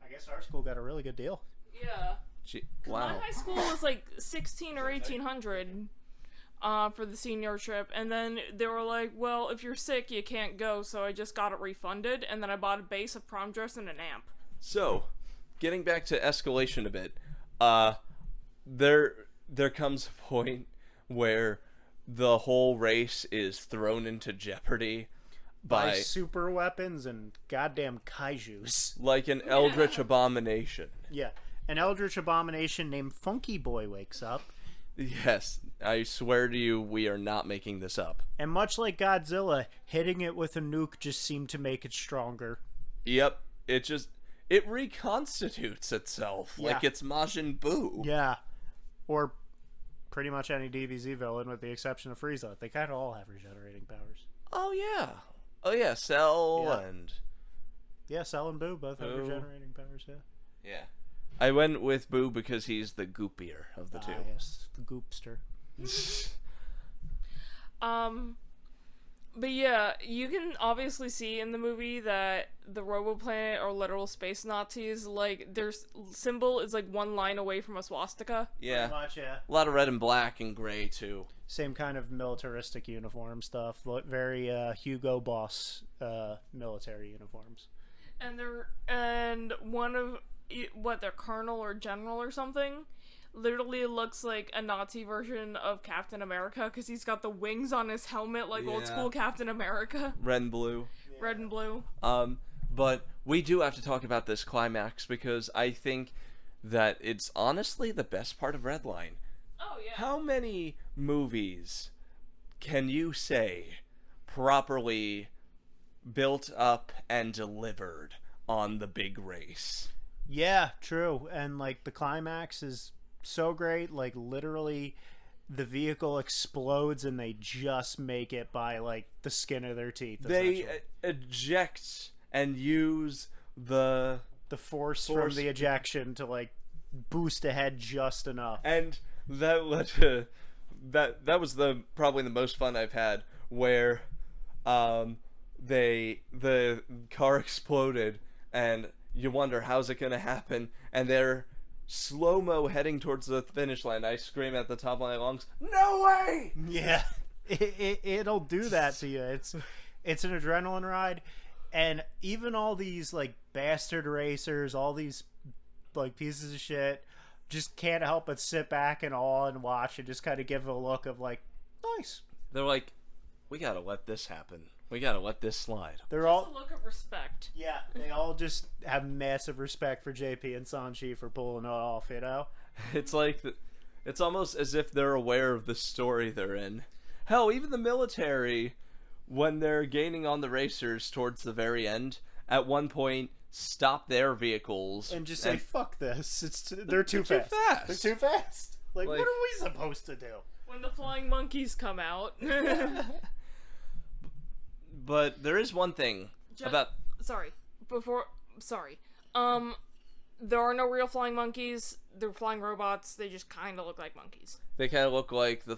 I guess our school got a really good deal. Yeah. Wow. My high school was like $1,600 or $1,800 for the senior trip, and then they were like, well, if you're sick, you can't go, so I just got it refunded, and then I bought a base, a prom dress, and an amp. So, getting back to escalation a bit, there comes a point where the whole race is thrown into jeopardy by super weapons and goddamn kaijus. like an eldritch abomination. Yeah, an eldritch abomination named Funky Boy wakes up. Yes, I swear to you, we are not making this up. And much like Godzilla, hitting it with a nuke just seemed to make it stronger. Yep, it reconstitutes itself like it's Majin Buu. Yeah, or pretty much any DBZ villain with the exception of Frieza. They kind of all have regenerating powers. Oh yeah, Cell and... Yeah, Cell and Boo both have Boo. regenerating powers, Yeah. I went with Boo because he's the goopier of the two. Yes, the goopster. But yeah, you can obviously see in the movie that the RoboPlanet or literal space Nazis, like, their symbol is like one line away from a swastika. Yeah. Pretty much, yeah. A lot of red and black and gray, too. Same kind of militaristic uniform stuff. Very Hugo Boss military uniforms. And one of their colonel or general or something literally looks like a Nazi version of Captain America because he's got the wings on his helmet like old school Captain America. Red and blue. Yeah. Red and blue. But we do have to talk about this climax because I think that it's honestly the best part of Redline. Oh yeah. How many movies can you say properly built up and delivered on the big race? Yeah, true. And like the climax is so great, like literally the vehicle explodes and they just make it by like the skin of their teeth. They eject and use the force from the ejection to like boost ahead just enough. And that led to that was probably the most fun I've had, where the car exploded and you wonder how's it gonna happen, and they're slow-mo heading towards the finish line. I scream at the top of my lungs, "No way!" Yeah, it'll do that to you. It's an adrenaline ride, and even all these like bastard racers, all these like pieces of shit, just can't help but sit back in awe and watch and just kind of give it a look of like, nice. They're like, we gotta let this happen. We gotta let this slide. They're Just all a look of respect. yeah. They all just have massive respect for JP and Sanchi for pulling it off. You know. It's like it's almost as if they're aware of the story they're in. Hell, even the military, when they're gaining on the racers towards the very end, at one point stop their vehicles And just say, "Fuck this! They're too They're fast. too fast. They're too fast. Like, Like- what are we supposed to do?" When the flying monkeys come out. But there is one thing about Sorry. There are no real flying monkeys. They're flying robots. They just kind of look like monkeys. they kind of look like the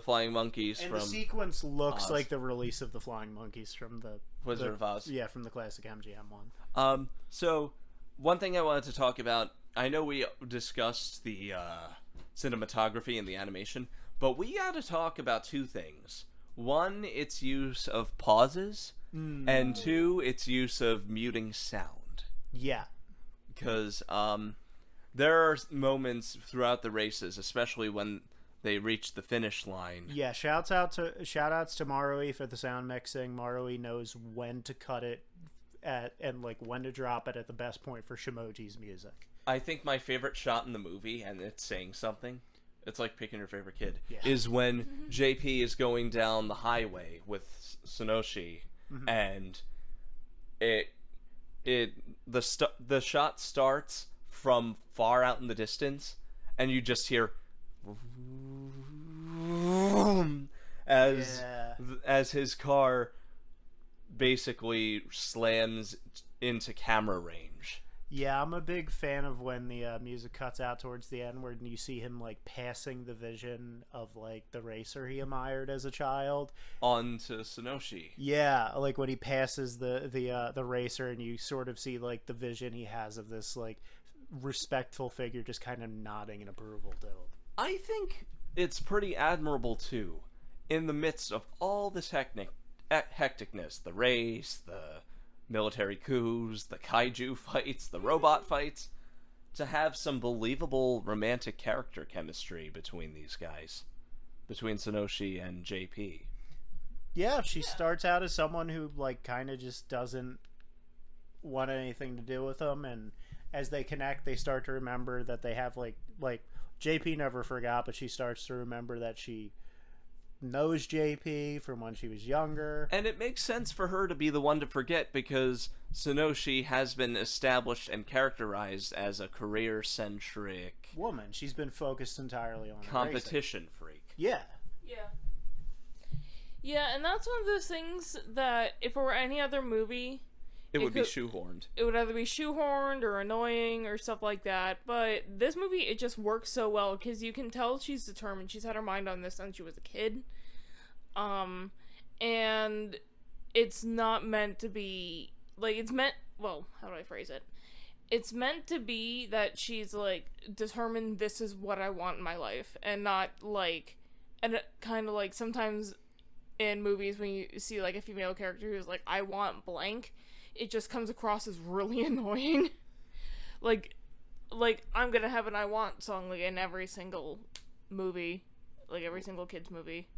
flying monkeys And from the sequence looks Oz. like the release of the Flying Monkeys from the Wizard of Oz. Yeah, from the classic MGM one. So one thing I wanted to talk about, I know we discussed the cinematography and the animation, but we got to talk about two things. One, its use of pauses, and two, its use of muting sound. Yeah. Because there are moments throughout the races, especially when they reach the finish line. Yeah, shout outs to Marui for the sound mixing. Marui knows when to cut it and like when to drop it at the best point for Shimoji's music. I think my favorite shot in the movie, and it's saying something, it's like picking your favorite kid, Yeah. is when JP is going down the highway with Sonoshi, and the shot starts from far out in the distance, and you just hear as his car basically slams into camera range. Yeah, I'm a big fan of when the music cuts out towards the end, where you see him like passing the vision of like the racer he admired as a child On to Sonoshi. Yeah, like when he passes the racer, and you sort of see like the vision he has of this like respectful figure just kind of nodding in approval to him. I think it's pretty admirable too, in the midst of all this hecticness, the race, the military coups, the kaiju fights, the robot fights, to have some believable romantic character chemistry between these guys, between Sonoshi and JP. Yeah, she starts out as someone who like kind of just doesn't want anything to do with him, and as they connect, they start to remember that they have like JP never forgot, but she starts to remember that she knows JP from when she was younger. And it makes sense for her to be the one to forget, because Sonoshi has been established and characterized as a career-centric Woman, she's been focused entirely on racing. competition freak. Yeah. Yeah, and that's one of those things that if it were any other movie, It would be could- shoehorned. it would either be shoehorned or annoying or stuff like that. But this movie, it just works so well because you can tell she's determined. She's had her mind on this since she was a kid. And it's not meant to be like well, how do I phrase it? It's meant to be that she's like determined this is what I want in my life, and not like, and kind of like sometimes in movies when you see like a female character who's like, I want blank, it just comes across as really annoying. like I'm gonna have an I want song like in every single movie, like every single kid's movie.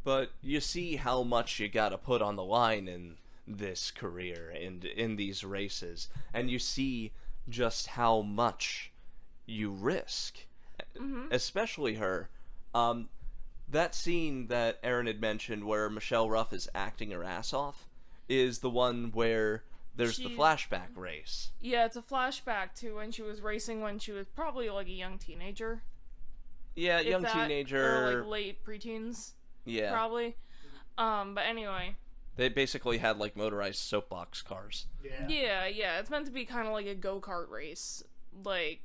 But you see how much you gotta put on the line in this career and in these races, and you see just how much you risk. Especially her. That scene that Erin had mentioned where Michelle Ruff is acting her ass off is the one where there's the flashback race. Yeah, it's a flashback to when she was racing when she was probably like a young teenager. Yeah, If young that, teenager. or like late preteens. Yeah. Probably. But anyway. They basically had like motorized soapbox cars. Yeah. Yeah, it's meant to be kind of like a go-kart race. Like,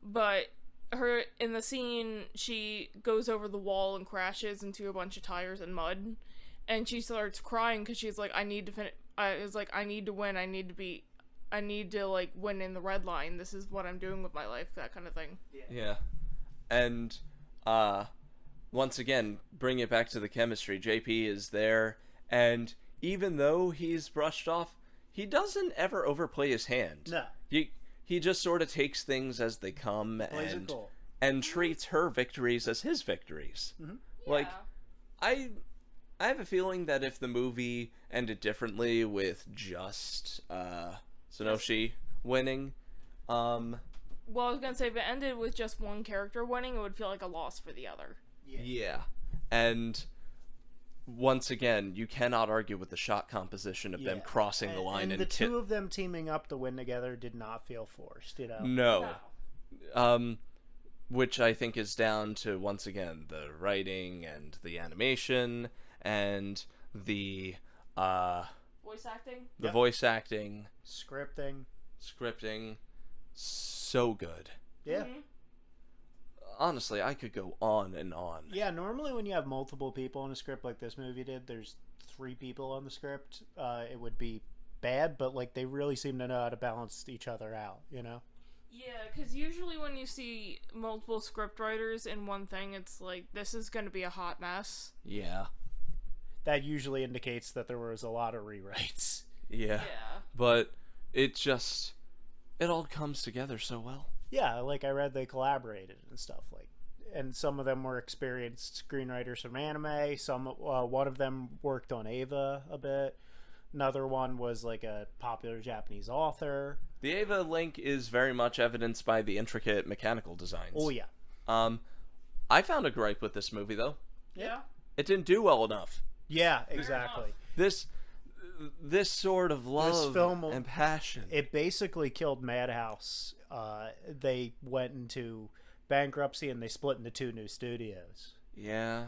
but her, in the scene, she goes over the wall and crashes into a bunch of tires and mud. And she starts crying because she's like, I need to finish. I need to win. I need to like win in the red line. This is what I'm doing with my life. That kind of thing. Yeah. And, once again, bring it back to the chemistry. JP is there, and even though he's brushed off, he doesn't ever overplay his hand. No. He just sort of takes things as they come Plays it cool. and treats her victories as his victories. Like, I have a feeling that if the movie ended differently with just Sonoshi winning, Well, I was gonna say, if it ended with just one character winning, it would feel like a loss for the other. yeah. And once again, you cannot argue with the shot composition of them crossing the line. And the two of them teaming up to win together did not feel forced, you know? No. Which I think is down to, once again, the writing and the animation and the Voice acting? the voice acting, Scripting. so good. Yeah. Mm-hmm. Honestly, I could go on and on. Yeah, normally when you have multiple people in a script like this movie did, there's 3 people on the script, it would be bad, but like they really seem to know how to balance each other out, you know? Yeah, because usually when you see multiple scriptwriters in one thing, it's like, this is going to be a hot mess. Yeah. That usually indicates that there was a lot of rewrites. Yeah. But it all comes together so well. Yeah, like I read they collaborated and stuff, like, and some of them were experienced screenwriters from anime. One of them worked on Ava a bit. Another one was like a popular Japanese author. The Ava link is very much evidenced by the intricate mechanical designs. Oh yeah. I found a gripe with this movie though. Yeah. It didn't do well enough. Yeah, exactly. This sort of love film, and passion. It basically killed Madhouse. They went into bankruptcy and they split into 2 new studios. Yeah.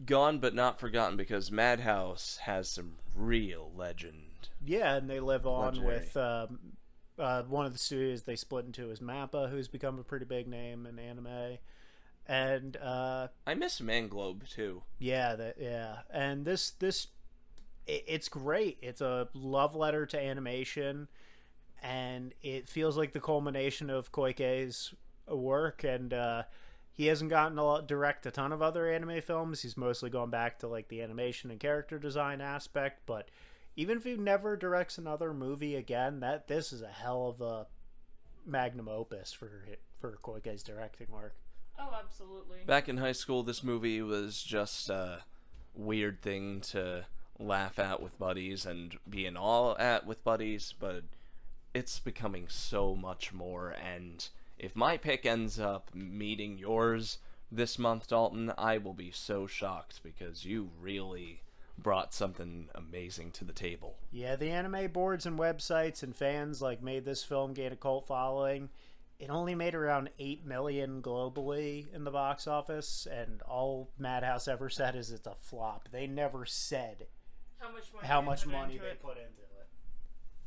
Gone but not forgotten, because Madhouse has some real legend. Yeah, and they live on Legendary. with one of the studios they split into is Mappa, who's become a pretty big name in anime. And I miss Manglobe too. and it's great. It's a love letter to animation, and it feels like the culmination of Koike's work. And he hasn't gotten to direct a ton of other anime films. He's mostly gone back to like the animation and character design aspect. But even if he never directs another movie again, this is a hell of a magnum opus for Koike's directing work. Oh, absolutely. Back in high school, this movie was just a weird thing to laugh at with buddies and be in awe at with buddies, but it's becoming so much more. And if my pick ends up meeting yours this month, Dalton, I will be so shocked, because you really brought something amazing to the table. Yeah, the anime boards and websites and fans like made this film gain a cult following. It only made around 8 million globally in the box office, and all Madhouse ever said is it's a flop. They never said how much money they put into it.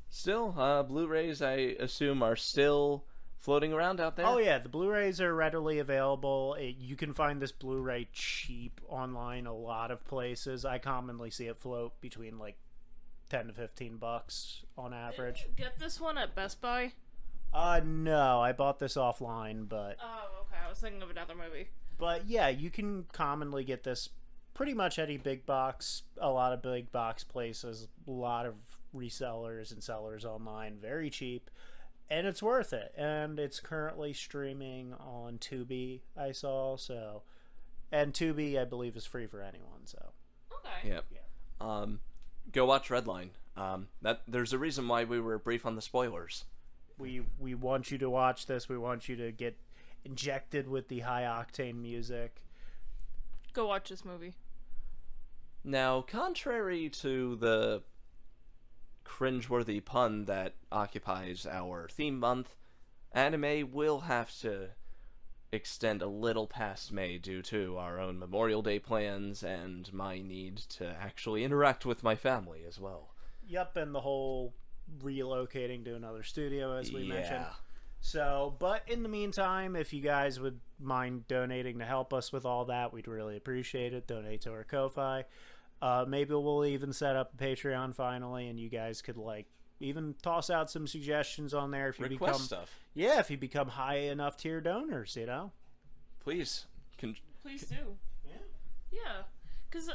Still, Blu-rays, I assume, are still floating around out there? Oh yeah, the Blu-rays are readily available. You can find this Blu-ray cheap online a lot of places. I commonly see it float between like $10 to $15 on average. Get this one at Best Buy? No, I bought this offline, but... Oh, okay, I was thinking of another movie. But yeah, you can commonly get this pretty much any big box, a lot of big box places, a lot of resellers and sellers online, very cheap, and it's worth it. And it's currently streaming on Tubi, I saw, so... And Tubi, I believe, is free for anyone, so... Okay. Yep. Yeah. Go watch Redline. There's a reason why we were brief on the spoilers. We want you to watch this. We want you to get injected with the high-octane music. Go watch this movie. Now, contrary to the cringeworthy pun that occupies our theme month, anime will have to extend a little past May due to our own Memorial Day plans and my need to actually interact with my family as well. Yep, and the whole relocating to another studio, as we mentioned. Yeah. So, but in the meantime, if you guys would mind donating to help us with all that, we'd really appreciate it. Donate to our Ko-Fi. Maybe we'll even set up a Patreon finally, and you guys could like even toss out some suggestions on there if you Request become stuff. Yeah, if you become high enough tier donors, you know. Please. Please do. Yeah, because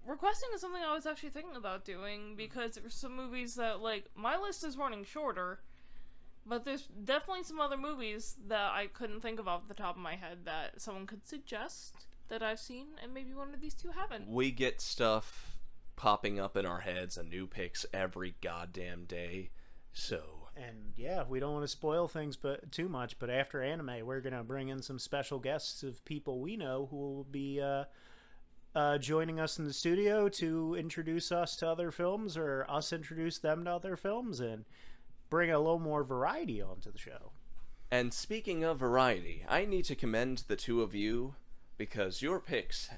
requesting is something I was actually thinking about doing, because there's some movies that, like, my list is running shorter, but there's definitely some other movies that I couldn't think of off the top of my head that someone could suggest. that I've seen, and maybe one of these two haven't. We get stuff popping up in our heads and new picks every goddamn day, so... And yeah, we don't want to spoil things too much, but after anime, we're going to bring in some special guests of people we know who will be joining us in the studio to introduce us to other films, or us introduce them to other films, and bring a little more variety onto the show. And speaking of variety, I need to commend the two of you, because your picks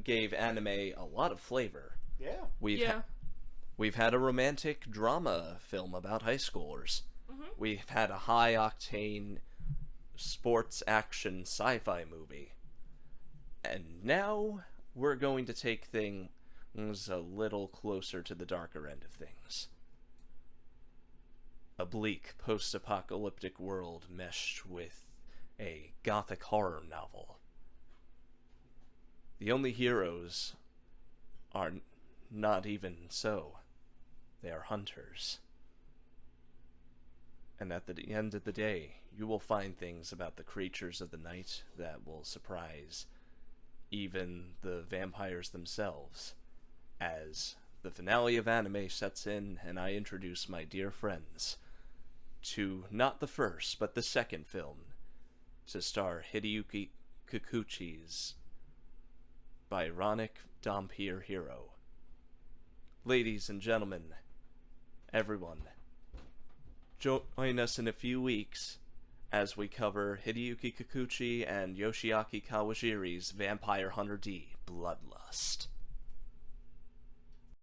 gave anime a lot of flavor. Yeah. We've had a romantic drama film about high schoolers. Mm-hmm. We've had a high-octane sports action sci-fi movie. And now we're going to take things a little closer to the darker end of things. A bleak post-apocalyptic world meshed with a gothic horror novel. The only heroes are not even so. They are hunters. And at the end of the day, you will find things about the creatures of the night that will surprise even the vampires themselves, as the finale of anime sets in and I introduce my dear friends to not the first, but the second film to star Hideyuki Kikuchi's Byronic Dhampir hero. Ladies and gentlemen, everyone, join us in a few weeks as we cover Hideyuki Kikuchi and Yoshiaki Kawajiri's Vampire Hunter D, Bloodlust.